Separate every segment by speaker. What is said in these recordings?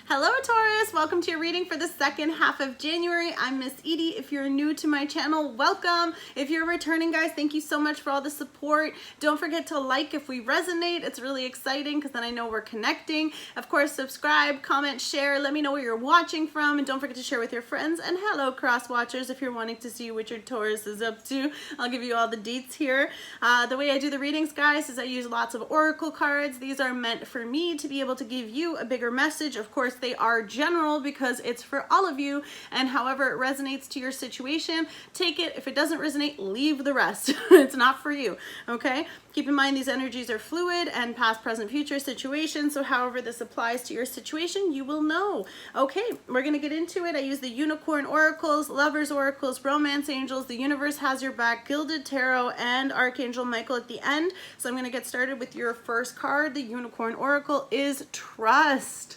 Speaker 1: Hello Taurus, welcome to your reading for the second half of January. I'm Miss Edie. If you're new to my channel, welcome. If you're returning, guys, thank you so much for all the support. Don't forget to like if we resonate. It's really exciting because then I know we're connecting. Of course, subscribe, comment, share. Let me know where you're watching from, and don't forget to share with your friends. And hello cross watchers, if you're wanting to see what your Taurus is up to, I'll give you all the deets here. The way I do the readings, guys, is I use lots of oracle cards. These are meant for me to be able to give you a bigger message. Of course, they are general because it's for all of you, and however it resonates to your situation, take it. If it doesn't resonate, leave the rest. It's not for you, okay? Keep in mind these energies are fluid and past, present, future situations, so however this applies to your situation, you will know. Okay, we're gonna get into it. I use the unicorn oracles, lovers oracles, romance angels, the universe has your back, gilded tarot, and Archangel Michael at the end. So I'm gonna get started with your first card. The unicorn oracle is trust.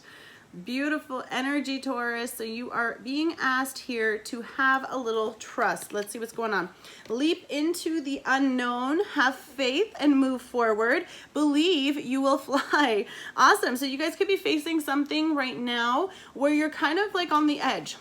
Speaker 1: Beautiful energy, Taurus. So you are being asked here to have a little trust. Let's see what's going on. Leap into the unknown, have faith, and move forward. Believe you will fly. Awesome. So you guys could be facing something right now where you're kind of like on the edge.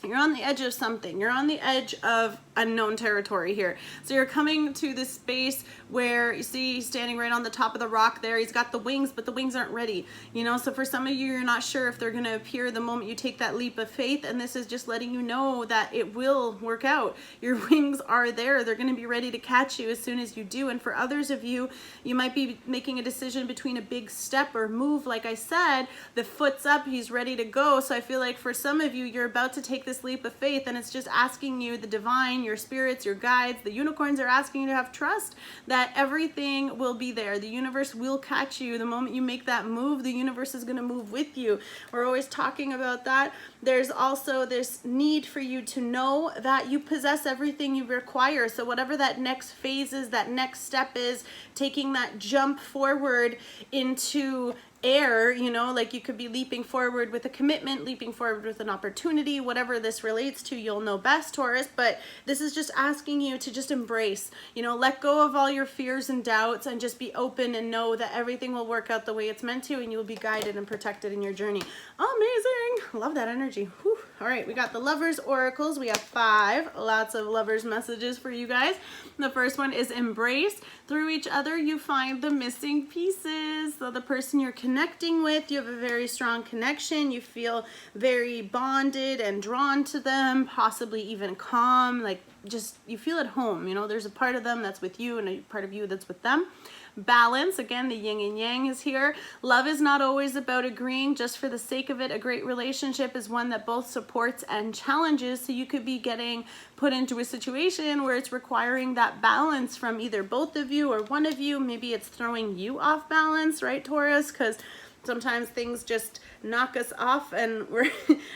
Speaker 1: You're on the edge of something. You're on the edge of unknown territory here. So you're coming to this space where you see he's standing right on the top of the rock there. He's got the wings, but the wings aren't ready. You know, so for some of you, you're not sure if they're going to appear the moment you take that leap of faith. And this is just letting you know that it will work out. Your wings are there. They're going to be ready to catch you as soon as you do. And for others of you, you might be making a decision between a big step or move. Like I said, the foot's up, he's ready to go. So I feel like for some of you, you're about to take this leap of faith, and it's just asking you, the divine, your spirits, your guides, the unicorns are asking you to have trust that everything will be there. The universe will catch you. The moment you make that move, the universe is going to move with you. We're always talking about that. There's also this need for you to know that you possess everything you require. So whatever that next phase is, that next step is, taking that jump forward into air, you know, like you could be leaping forward with a commitment, leaping forward with an opportunity, whatever this relates to, you'll know best, Taurus. But this is just asking you to just embrace, you know, let go of all your fears and doubts and just be open and know that everything will work out the way it's meant to, and you'll be guided and protected in your journey. Amazing. Love that energy. Whew. All right, we got the lovers oracles. We have 5, lots of lovers messages for you guys. The first one is embrace. Through each other, you find the missing pieces. So the person you're connecting with, you have a very strong connection. You feel very bonded and drawn to them, possibly even calm, like just you feel at home. You know, there's a part of them that's with you and a part of you that's with them. Balance, again, the yin and yang is here. Love is not always about agreeing just for the sake of it. A great relationship is one that both supports and challenges. So you could be getting put into a situation where it's requiring that balance from either both of you or one of you. Maybe it's throwing you off balance, right, Taurus? Because sometimes things just knock us off, and we're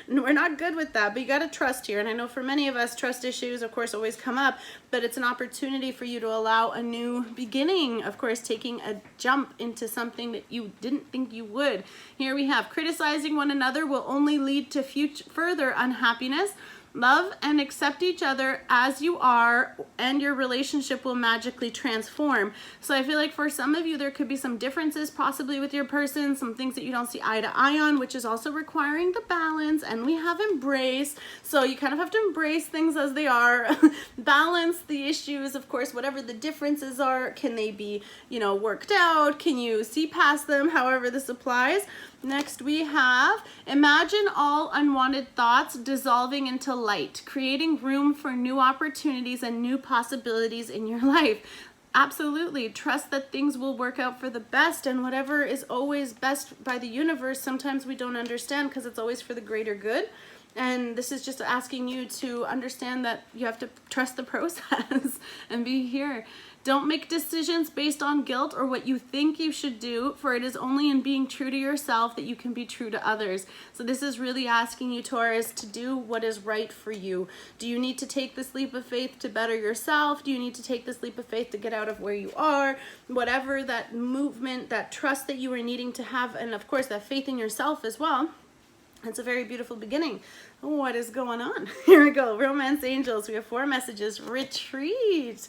Speaker 1: not good with that. But you got to trust here. And I know for many of us, trust issues, of course, always come up. But it's an opportunity for you to allow a new beginning. Of course, taking a jump into something that you didn't think you would. Here we have criticizing one another will only lead to further unhappiness. Love and accept each other as you are, and your relationship will magically transform. So I feel like for some of you, there could be some differences possibly with your person, some things that you don't see eye to eye on, which is also requiring the balance. And we have embrace. So you kind of have to embrace things as they are. Balance the issues, of course, whatever the differences are. Can they be, you know, worked out? Can you see past them? However this applies. Next we have imagine all unwanted thoughts dissolving into light, creating room for new opportunities and new possibilities in your life. Absolutely. Trust that things will work out for the best, and whatever is always best by the universe, sometimes we don't understand because it's always for the greater good. And this is just asking you to understand that you have to trust the process and be here. Don't make decisions based on guilt or what you think you should do, for it is only in being true to yourself that you can be true to others. So this is really asking you, Taurus, to do what is right for you. Do you need to take this leap of faith to better yourself? Do you need to take this leap of faith to get out of where you are? Whatever that movement, that trust that you are needing to have, and of course that faith in yourself as well. It's a very beautiful beginning. What is going on? Here we go. Romance angels. We have 4 messages. Retreat.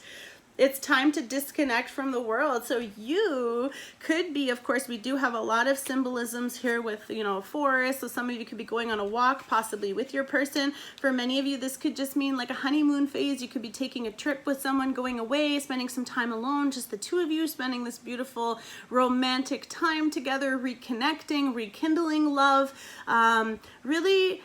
Speaker 1: It's time to disconnect from the world. So you could be, of course, we do have a lot of symbolisms here with, you know, forest. So some of you could be going on a walk, possibly with your person. For many of you, this could just mean like a honeymoon phase. You could be taking a trip with someone, going away, spending some time alone, just the two of you, spending this beautiful romantic time together, reconnecting, rekindling love, really,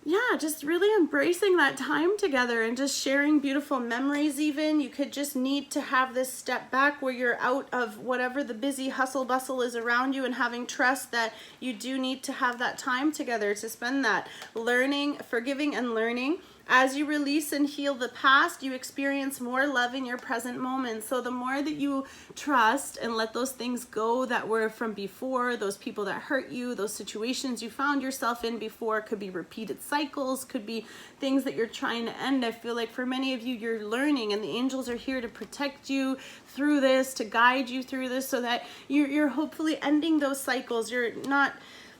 Speaker 1: yeah, just really embracing that time together and just sharing beautiful memories even. You could just need to have this step back where you're out of whatever the busy hustle bustle is around you and having trust that you do need to have that time together to spend that learning, forgiving and learning. As you release and heal the past, you experience more love in your present moment. So the more that you trust and let those things go that were from before, those people that hurt you, those situations you found yourself in before, could be repeated cycles, could be things that you're trying to end. I feel like for many of you, you're learning and the angels are here to protect you through this, to guide you through this so that you're hopefully ending those cycles. You're not...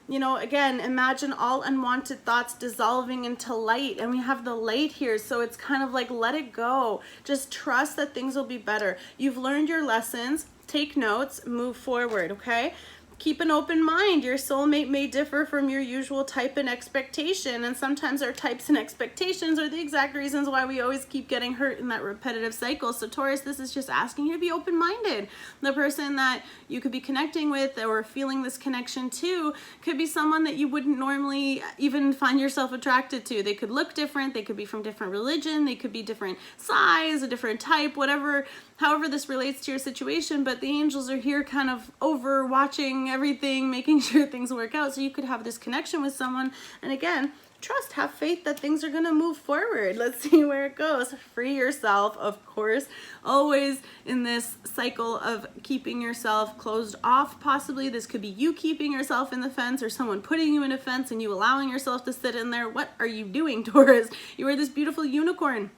Speaker 1: You know, again, imagine all unwanted thoughts dissolving into light, and we have the light here, so it's kind of like let it go. Just trust that things will be better. You've learned your lessons. Take notes, move forward, okay? Keep an open mind. Your soulmate may differ from your usual type and expectation, and sometimes our types and expectations are the exact reasons why we always keep getting hurt in that repetitive cycle. So Taurus, this is just asking you to be open-minded. The person that you could be connecting with or feeling this connection to could be someone that you wouldn't normally even find yourself attracted to. They could look different, they could be from different religion, they could be different size, a different type, whatever, however this relates to your situation, but the angels are here kind of overwatching everything, making sure things work out. So you could have this connection with someone. And again, trust, have faith that things are going to move forward. Let's see where it goes. Free yourself, of course, always in this cycle of keeping yourself closed off. Possibly this could be you keeping yourself in the fence or someone putting you in a fence and you allowing yourself to sit in there. What are you doing, Taurus? You are this beautiful unicorn.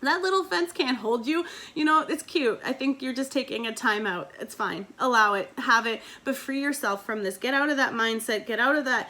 Speaker 1: That little fence can't hold you. You know, it's cute. I think you're just taking a time out. It's fine. Allow it, have it, but free yourself from this. Get out of that mindset. Get out of that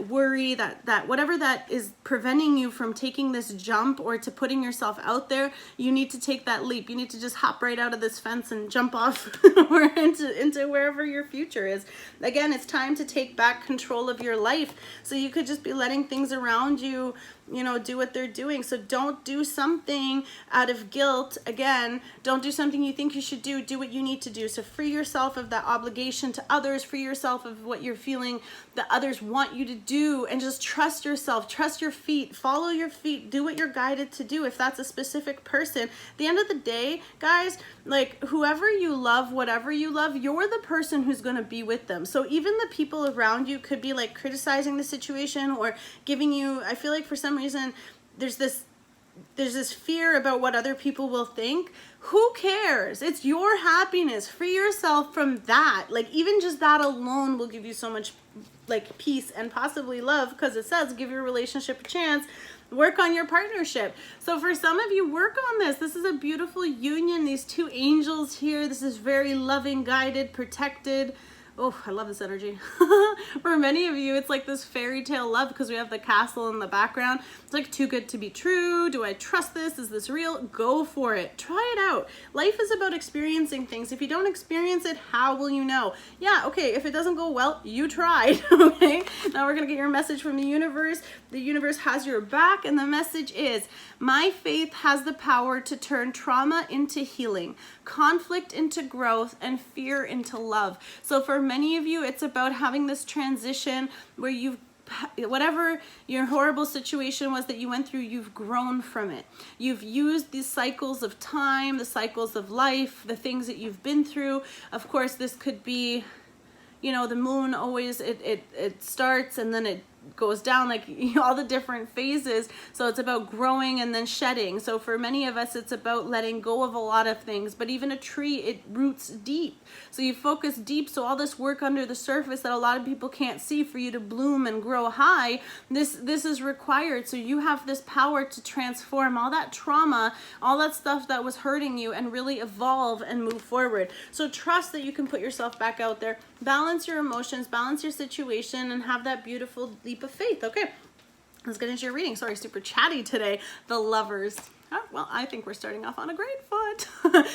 Speaker 1: worry, that whatever that is preventing you from taking this jump or to putting yourself out there. You need to take that leap. You need to just hop right out of this fence and jump off or into wherever your future is. Again, it's time to take back control of your life. So you could just be letting things around you, you know, do what they're doing. So don't do something out of guilt. Again, don't do something you think you should do. Do what you need to do. So free yourself of that obligation to others. Free yourself of what you're feeling that others want you to do, and just trust yourself. Trust your feet. Follow your feet. Do what you're guided to do. If that's a specific person, at the end of the day, guys, like whoever you love, whatever you love, you're the person who's going to be with them. So even the people around you could be like criticizing the situation or giving you, I feel like for some reason there's this fear about what other people will think. Who cares? It's your happiness. Free yourself from that. Like even just that alone will give you so much like peace and possibly love, because it says give your relationship a chance. Work on your partnership. So for some of you, work on this. This is a beautiful union. These two angels here. This is very loving, guided, protected. Oh, I love this energy. For many of you, it's like this fairy tale love because we have the castle in the background. It's like too good to be true. Do I trust this? Is this real? Go for it. Try it out. Life is about experiencing things. If you don't experience it, how will you know? Yeah, okay, if it doesn't go well, you tried, okay? Now we're going to get your message from the universe. The universe has your back, and the message is, my faith has the power to turn trauma into healing, conflict into growth, and fear into love. So for many of you, it's about having this transition where you've, whatever your horrible situation was that you went through, you've grown from it. You've used these cycles of time, the cycles of life, the things that you've been through. Of course, this could be, you know, the moon always, it starts and then it goes down, like, you know, all the different phases. So it's about growing and then shedding. So for many of us, it's about letting go of a lot of things. But even a tree, it roots deep. So you focus deep. So all this work under the surface that a lot of people can't see for you to bloom and grow high, this is required. So you have this power to transform all that trauma, all that stuff that was hurting you, and really evolve and move forward. So trust that you can put yourself back out there, balance your emotions, balance your situation, and have that beautiful leap of faith. Okay, let's get into your reading. Sorry, super chatty today. The Lovers. Oh, well, I think we're starting off on a great foot.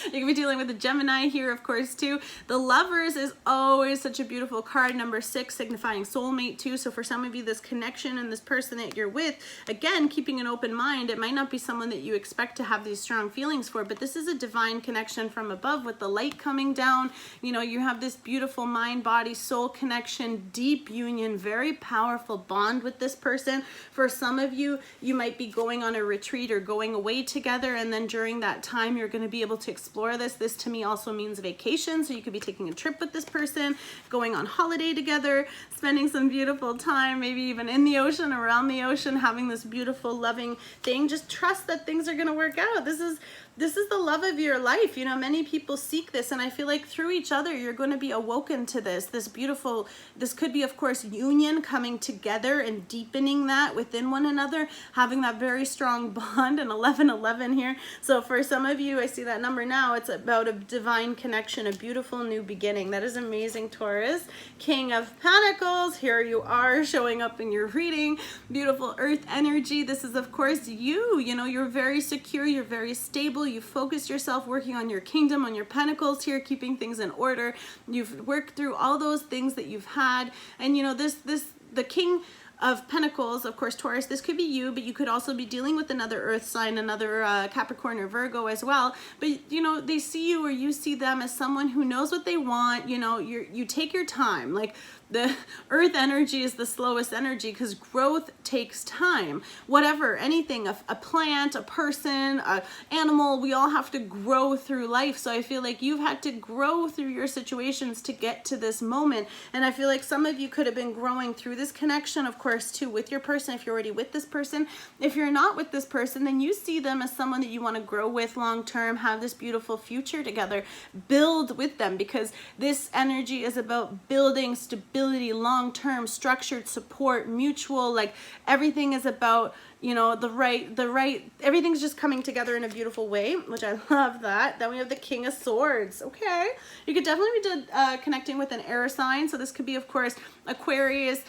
Speaker 1: You can be dealing with a Gemini here, of course, too. The Lovers is always such a beautiful card. Number 6, signifying soulmate, too. So for some of you, this connection and this person that you're with, again, keeping an open mind, it might not be someone that you expect to have these strong feelings for, but this is a divine connection from above with the light coming down. You know, you have this beautiful mind, body, soul connection, deep union, very powerful bond with this person. For some of you, you might be going on a retreat or going away together, and then during that time you're going to be able to explore this. This to me also means vacation, so you could be taking a trip with this person, going on holiday together, spending some beautiful time, maybe even in the ocean, around the ocean, having this beautiful loving thing. Just trust that things are going to work out. This is the love of your life. You know, many people seek this, and I feel like through each other you're going to be awoken to this beautiful, this could be, of course, union, coming together and deepening that within one another, having that very strong bond. And 1111 here. So for some of you, I see that number now, it's about a divine connection, a beautiful new beginning. That is amazing, Taurus. King of Pentacles, here you are showing up in your reading. Beautiful earth energy. This is, of course, you know, you're very secure, you're very stable. You focused yourself working on your kingdom, on your pentacles here, keeping things in order. You've worked through all those things that you've had. And you know, the King of Pentacles, of course, Taurus, this could be you, but you could also be dealing with another earth sign, another Capricorn or Virgo as well. But you know, they see you, or you see them as someone who knows what they want. You know, you take your time. Like, the earth energy is the slowest energy because growth takes time. Whatever, anything, a plant, a person, an animal, we all have to grow through life. So I feel like you've had to grow through your situations to get to this moment. And I feel like some of you could have been growing through this connection, of course, too, with your person, if you're already with this person. If you're not with this person, then you see them as someone that you want to grow with long term, have this beautiful future together, build with them, because this energy is about building stability, long-term, structured support, mutual, like everything is about, you know, the right, everything's just coming together in a beautiful way, which I love that. Then we have the King of Swords. Okay, you could definitely be connecting with an air sign. So this could be, of course, Aquarius,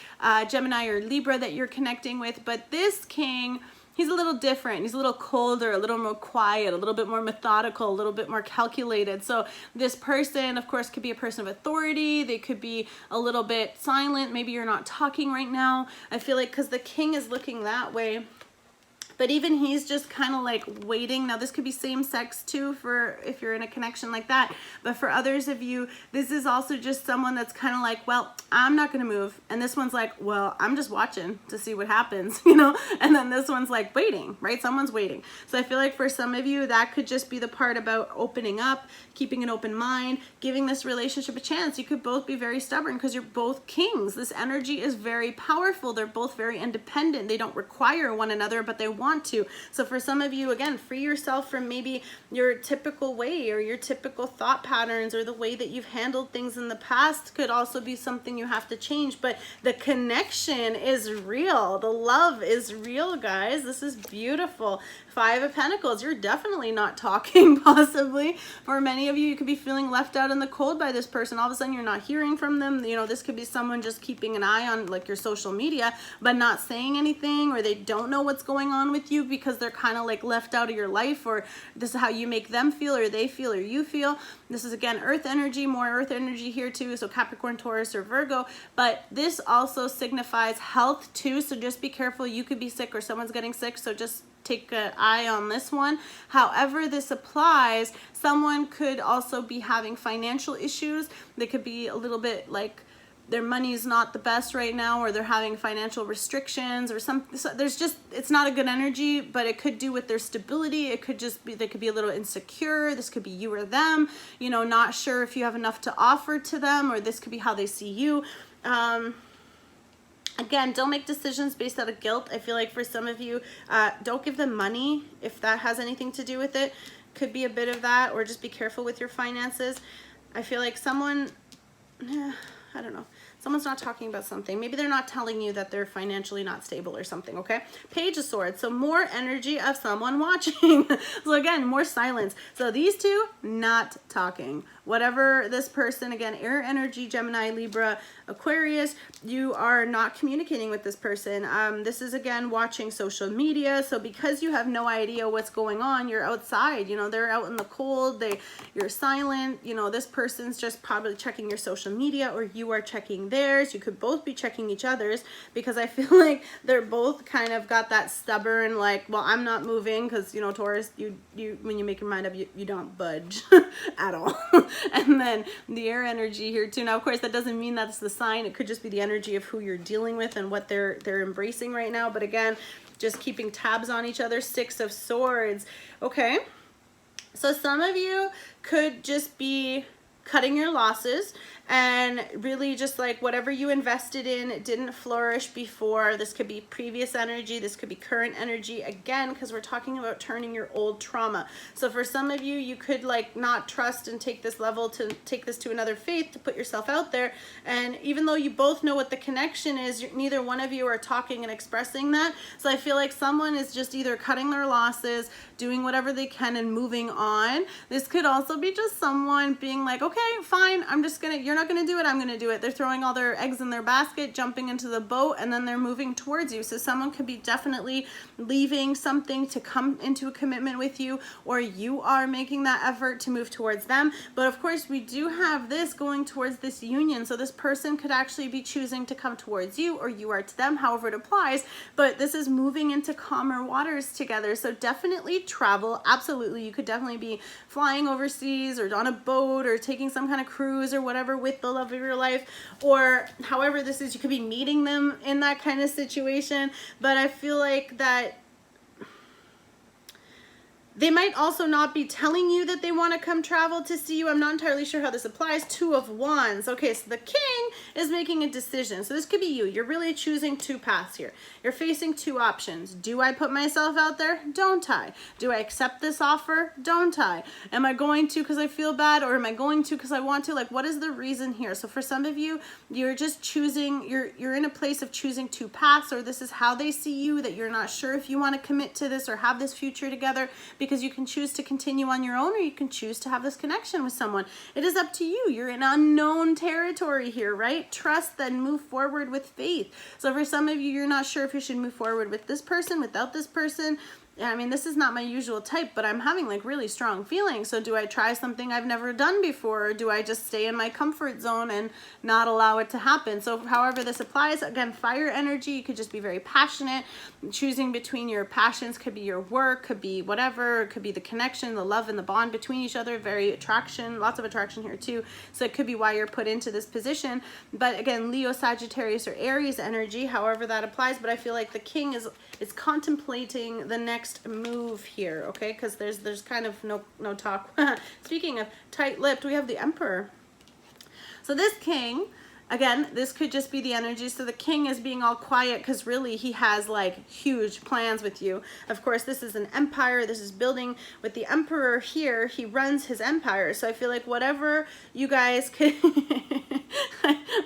Speaker 1: Gemini, or Libra that you're connecting with. But this king, he's a little different. He's a little colder, a little more quiet, a little bit more methodical, a little bit more calculated. So this person, of course, could be a person of authority. They could be a little bit silent. Maybe you're not talking right now. I feel like because the king is looking that way, but even he's just kind of like waiting. Now this could be same sex too, for if you're in a connection like that. But for others of you, this is also just someone that's kind of like, well, I'm not going to move. And this one's like, well, I'm just watching to see what happens, you know? And then this one's like waiting, right? Someone's waiting. So I feel like for some of you, that could just be the part about opening up, keeping an open mind, giving this relationship a chance. You could both be very stubborn because you're both kings. This energy is very powerful. They're both very independent. They don't require one another, but they want to. So for some of you, again, free yourself from maybe your typical way or your typical thought patterns, or the way that you've handled things in the past could also be something you have to change. But the connection is real. The love is real, guys. This is beautiful. 5 of Pentacles, you're definitely not talking, possibly. For many of you, you could be feeling left out in the cold by this person. All of a sudden, you're not hearing from them. You know, this could be someone just keeping an eye on like your social media, but not saying anything, or they don't know what's going on with you because they're kind of like left out of your life, or this is how you make them feel, or they feel, or you feel. This is, again, earth energy, more earth energy here too. So Capricorn, Taurus, or Virgo. But this also signifies health too. So just be careful. You could be sick, or someone's getting sick. So just take an eye on this one. However this applies, someone could also be having financial issues. They could be a little bit like their money's not the best right now, or they're having financial restrictions, or something. So there's just, it's not a good energy, but it could do with their stability. It could just be, they could be a little insecure. This could be you or them, you know, not sure if you have enough to offer to them, or this could be how they see you. Again, don't make decisions based out of guilt. I feel like for some of you, don't give them money if that has anything to do with it. Could be a bit of that, or just be careful with your finances. I feel like someone, I don't know. Someone's not talking about something. Maybe they're not telling you that they're financially not stable or something, okay? Page of Swords, so more energy of someone watching. So again, more silence. So these two, not talking. Whatever this person, again, air energy, Gemini, Libra, Aquarius, you are not communicating with this person. This is, again, watching social media. So because you have no idea what's going on, you're outside, you know, they're out in the cold, you're silent, you know, this person's just probably checking your social media, or you are checking theirs. You could both be checking each other's, because I feel like they're both kind of got that stubborn, like, well, I'm not moving, because, you know, Taurus, you when you make your mind up, you don't budge at all. And then the air energy here too. Now, of course, that doesn't mean that's the sign. It could just be the energy of who you're dealing with and what they're embracing right now. But again, just keeping tabs on each other. Six of Swords. Okay. So some of you could just be cutting your losses, and really just like whatever you invested in didn't flourish before. This could be previous energy, this could be current energy, again, because we're talking about turning your old trauma. So for some of you, you could like not trust and take this level to take this to another faith, to put yourself out there. And even though you both know what the connection is, neither one of you are talking and expressing that. So I feel like someone is just either cutting their losses, doing whatever they can and moving on. This could also be just someone being like, okay, fine, I'm just gonna, you're not gonna do it, I'm gonna do it. They're throwing all their eggs in their basket, jumping into the boat, and then they're moving towards you. So someone could be definitely leaving something to come into a commitment with you, or you are making that effort to move towards them. But of course, we do have this going towards this union. So this person could actually be choosing to come towards you, or you are to them, however it applies. But this is moving into calmer waters together. So definitely travel. Absolutely. You could definitely be flying overseas, or on a boat, or taking some kind of cruise or whatever with the love of your life, or however this is, you could be meeting them in that kind of situation. But I feel like that they might also not be telling you that they want to come travel to see you. I'm not entirely sure how this applies. Two of Wands. Okay, so the King is making a decision. So this could be you. You're really choosing two paths here. You're facing two options. Do I put myself out there? Don't I? Do I accept this offer? Don't I? Am I going to because I feel bad, or am I going to because I want to? Like, what is the reason here? So for some of you, you're just choosing, you're in a place of choosing two paths, or this is how they see you, that you're not sure if you want to commit to this or have this future together, because you can choose to continue on your own, or you can choose to have this connection with someone. It is up to you. You're in unknown territory here, right? Trust, then move forward with faith. So for some of you, you're not sure if you should move forward with this person, without this person. I mean, this is not my usual type, but I'm having like really strong feelings. So do I try something I've never done before, or do I just stay in my comfort zone and not allow it to happen? So however this applies, again, fire energy, you could just be very passionate. Choosing between your passions could be your work, could be whatever, it could be the connection, the love and the bond between each other, very attraction, lots of attraction here too. So it could be why you're put into this position. But again, Leo, Sagittarius, or Aries energy, however that applies. But I feel like the King is contemplating the next move here, okay? Because there's kind of no talk. Speaking of tight-lipped, we have the Emperor. So this King, again, this could just be the energy. So the King is being all quiet because really he has like huge plans with you. Of course, this is an empire. This is building with the Emperor here. He runs his empire. So I feel like whatever you guys could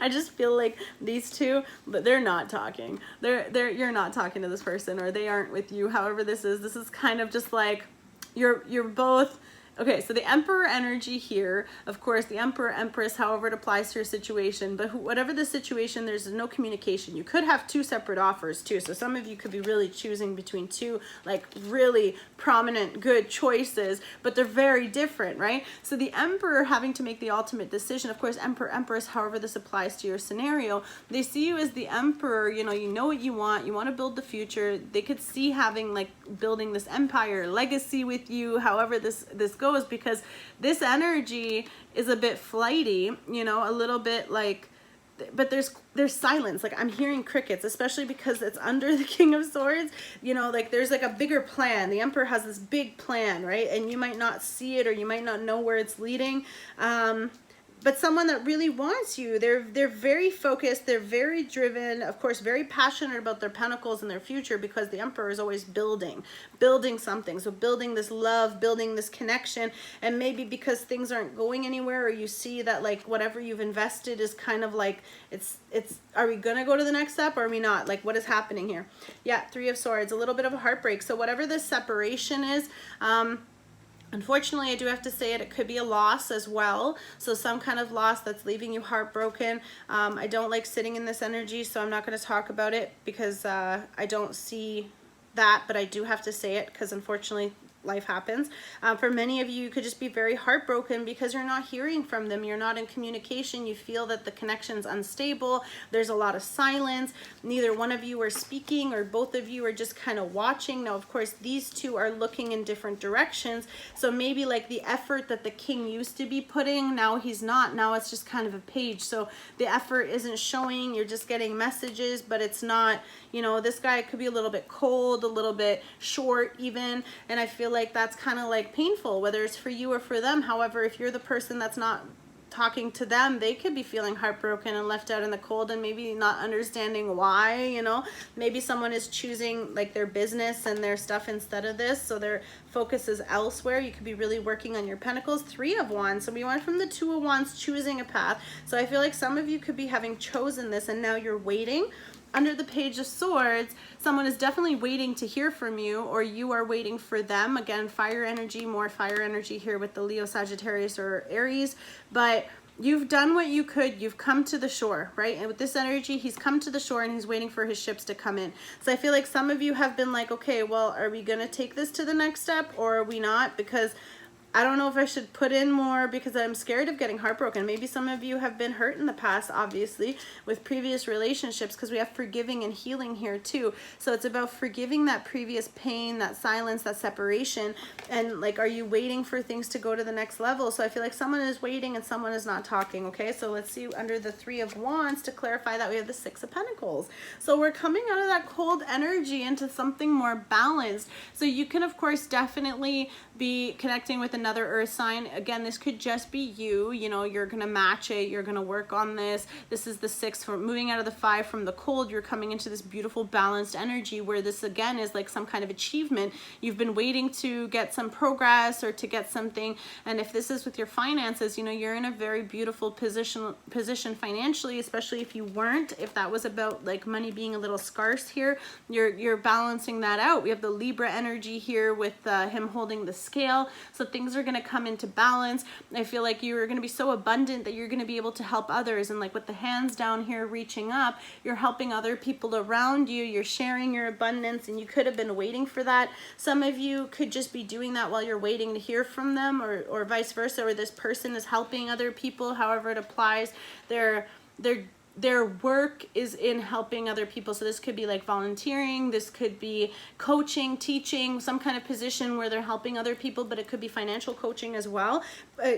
Speaker 1: I just feel like these two, but they're not talking. You're not talking to this person, or they aren't with you. However this is kind of just like you're both. Okay, so the Emperor energy here, of course, the Emperor, Empress, however it applies to your situation, but whatever the situation, there's no communication. You could have two separate offers too. So some of you could be really choosing between two like really prominent, good choices, but they're very different, right? So the Emperor having to make the ultimate decision, of course, Emperor, Empress, however this applies to your scenario, they see you as the Emperor, you know what you want to build the future. They could see having like building this empire, legacy with you, however this goes, because this energy is a bit flighty, you know, a little bit like, but there's silence. Like I'm hearing crickets, especially because it's under the King of Swords, you know, like there's like a bigger plan. The Emperor has this big plan, right? And you might not see it, or you might not know where it's leading. but someone that really wants you. They're very focused, they're very driven, of course, very passionate about their pentacles and their future, because the Emperor is always building something. So building this love, building this connection, and maybe because things aren't going anywhere, or you see that like whatever you've invested is kind of like, it's are we gonna go to the next step, or are we not? Like, what is happening here? Yeah, Three of Swords, a little bit of a heartbreak. So whatever this separation is, unfortunately, I do have to say it could be a loss as well. So some kind of loss that's leaving you heartbroken. I don't like sitting in this energy, so I'm not going to talk about it, because I don't see that, but I do have to say it because unfortunately life happens. For many of you, you could just be very heartbroken because you're not hearing from them. You're not in communication. You feel that the connection's unstable. There's a lot of silence. Neither one of you are speaking, or both of you are just kind of watching. Now, of course, these two are looking in different directions. So maybe like the effort that the king used to be putting, now he's not. Now it's just kind of a page. So the effort isn't showing. You're just getting messages, but it's not, you know, this guy could be a little bit cold, a little bit short even. And I feel like that's kind of like painful, whether it's for you or for them. However, if you're the person that's not talking to them, they could be feeling heartbroken and left out in the cold, and maybe not understanding why. You know, maybe someone is choosing like their business and their stuff instead of this, so their focus is elsewhere. You could be really working on your pentacles. Three of Wands, so we went from the Two of Wands, choosing a path. So I feel like some of you could be having chosen this and now you're waiting. Under the Page of Swords, someone is definitely waiting to hear from you, or you are waiting for them. Again, fire energy, more fire energy here with the Leo, Sagittarius, or Aries. But you've done what you could. You've come to the shore, right? And with this energy, he's come to the shore and he's waiting for his ships to come in. So I feel like some of you have been like, okay, well, are we going to take this to the next step, or are we not? Because I don't know if I should put in more, because I'm scared of getting heartbroken. Maybe some of you have been hurt in the past, obviously, with previous relationships, because we have forgiving and healing here too. So it's about forgiving that previous pain, that silence, that separation. And like, are you waiting for things to go to the next level? So I feel like someone is waiting and someone is not talking. Okay, so let's see under the Three of Wands, to clarify that, we have the Six of Pentacles. So we're coming out of that cold energy into something more balanced. So you can, of course, definitely be connecting with another earth sign. Again, this could just be you. You know, you're gonna match it, you're gonna work on this. This is the Six, from moving out of the Five from the cold, you're coming into this beautiful balanced energy, where this again is like some kind of achievement. You've been waiting to get some progress or to get something. And if this is with your finances, you know, you're in a very beautiful position financially, especially if you weren't, if that was about like money being a little scarce here, you're balancing that out. We have the Libra energy here with him holding the scale. So things are going to come into balance. I feel like you're going to be so abundant that you're going to be able to help others. And like with the hands down here reaching up, you're helping other people around you. You're sharing your abundance, and you could have been waiting for that. Some of you could just be doing that while you're waiting to hear from them, or vice versa, or this person is helping other people, however it applies. Their work is in helping other people. So this could be like volunteering, this could be coaching, teaching, some kind of position where they're helping other people, but it could be financial coaching as well.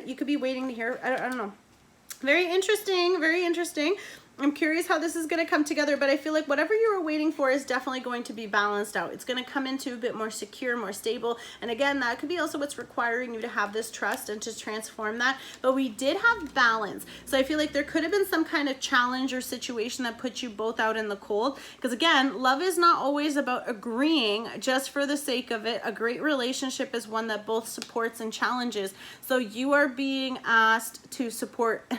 Speaker 1: You could be waiting to hear, I don't know. Very interesting, very interesting. I'm curious how this is going to come together, but I feel like whatever you were waiting for is definitely going to be balanced out. It's going to come into a bit more secure, more stable. And again, that could be also what's requiring you to have this trust and to transform that. But we did have balance. So I feel like there could have been some kind of challenge or situation that put you both out in the cold. Because again, love is not always about agreeing just for the sake of it. A great relationship is one that both supports and challenges. So you are being asked to support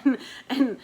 Speaker 1: and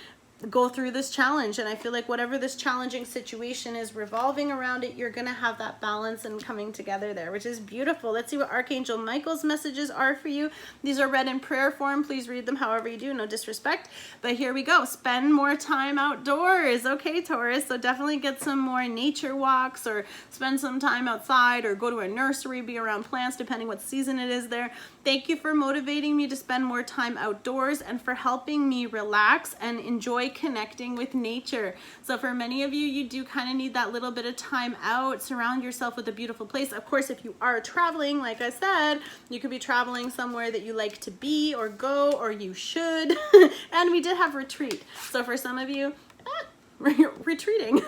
Speaker 1: go through this challenge. And I feel like whatever this challenging situation is revolving around it, you're gonna have that balance and coming together there, which is beautiful. Let's see what Archangel Michael's messages are for you. These are read in prayer form. Please read them however you do, no disrespect. But here we go. Spend more time outdoors. Okay, Taurus, so definitely get some more nature walks, or spend some time outside, or go to a nursery, be around plants, depending what season it is there. Thank you for motivating me to spend more time outdoors, and for helping me relax and enjoy connecting with nature. So for many of you, you do kind of need that little bit of time out. Surround yourself with a beautiful place. Of course, if you are traveling, like I said, you could be traveling somewhere that you like to be or go, or you should. And we did have retreat. So for some of you, retreating,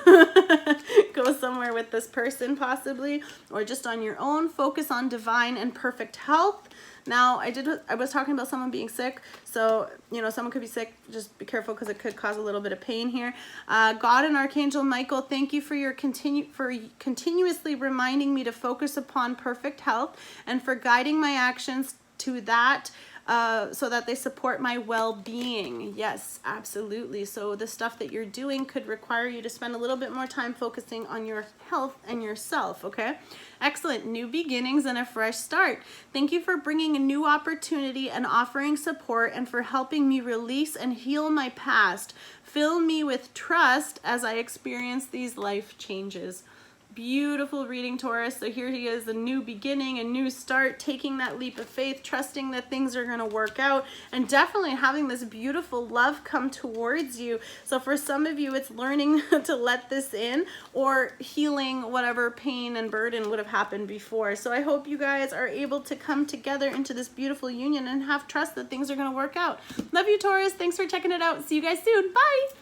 Speaker 1: go somewhere with this person possibly, or just on your own. Focus on divine and perfect health. Now, I was talking about someone being sick, so, you know, someone could be sick. Just be careful because it could cause a little bit of pain here. God and Archangel Michael, thank you for your continuously reminding me to focus upon perfect health and for guiding my actions to that, so that they support my well-being. Yes, absolutely. So the stuff that you're doing could require you to spend a little bit more time focusing on your health and yourself, okay? Excellent. New beginnings and a fresh start. Thank you for bringing a new opportunity and offering support and for helping me release and heal my past. Fill me with trust as I experience these life changes. Beautiful reading, Taurus. So here he is, a new beginning, a new start, taking that leap of faith, trusting that things are going to work out, and definitely having this beautiful love come towards you. So for some of you, it's learning to let this in or healing whatever pain and burden would have happened before. So I hope you guys are able to come together into this beautiful union and have trust that things are going to work out. Love you, Taurus. Thanks for checking it out. See you guys soon. Bye.